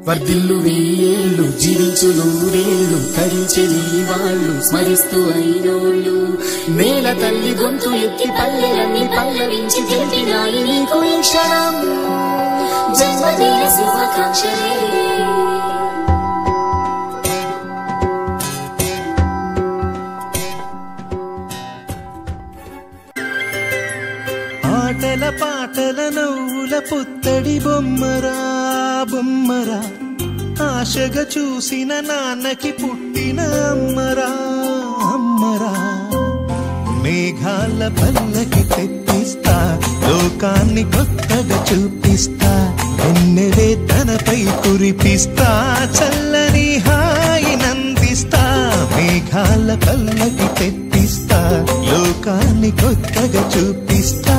వర్ధిల్లు వెయ్యేళ్ళు జీవించు నూరేళ్ళు తరించెని వాళ్ళు స్మరిస్తూ అయినోళ్ళు నేల తల్లి గొంతు ఎత్తి పల్లెలన్నీ పల్లవించి తెలిపినాయి నీకు ఈ క్షణం జన్మదిన శుభాకాంక్షలే ఆటల పాటల నవ్వుల పుత్తడి బొమ్మరా బొమ్మరా ఆశగా చూసిన నాన్నకి పుట్టిన అమ్మరా అమ్మరా మేఘాల పల్లకి తెప్పిస్తా లోకాన్ని కొత్తగా చూపిస్తా వెన్నెలే తనపై కురిపిస్తా చల్లని హాయినందిస్తా మేఘాల పల్లకి తెప్పిస్తా లోకాన్ని కొత్తగా చూపిస్తా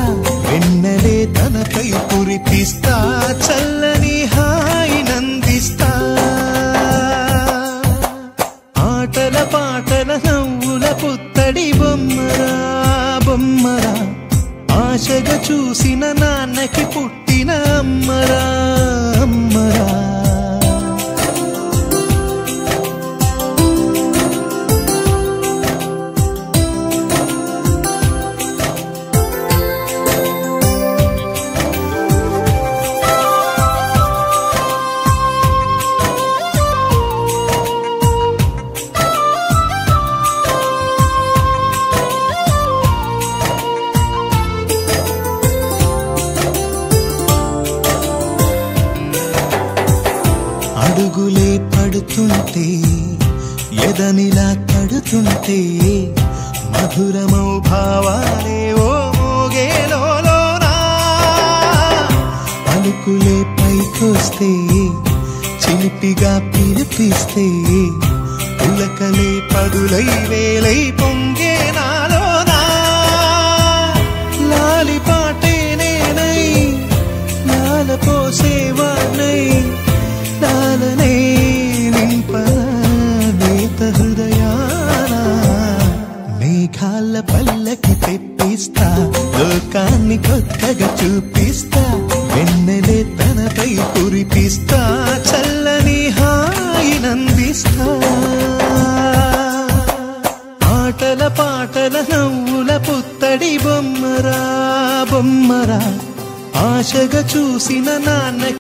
వెన్నెలే తనపై కురిపిస్తా చల్లని హాయినందిస్తా ఆటల పాటల నవ్వుల పుత్తడి బొమ్మరా బొమ్మరా ఆశగా చూసిన నాన్నకి పుట్టిన అమ్మరా అమ్మరా అడుగులే పడుతుంటే ఎదనిలా తడుతుంటే మధురమౌ భావాలే ఓ మోగేలోనా పలుకులే పైకొస్తే చిలిపిగా పిలిపిస్తే పులకలే పదులై వేలై పొంగే నాలోనా లాలి పాటే నేనై లాల పోసేవాణ్ణై లాలనే నింపనేత హృదయాన మేఘాల పల్లకి తెప్పిస్తా లోకాన్ని కొత్తగా చూపిస్తా వెన్నెలే తనపై కురిపిస్తా చల్లని హాయినందిస్తా ఆటల పాటల నవ్వుల పుత్తడి బొమ్మరా బొమ్మరా ఆశగా చూసిన నాన్న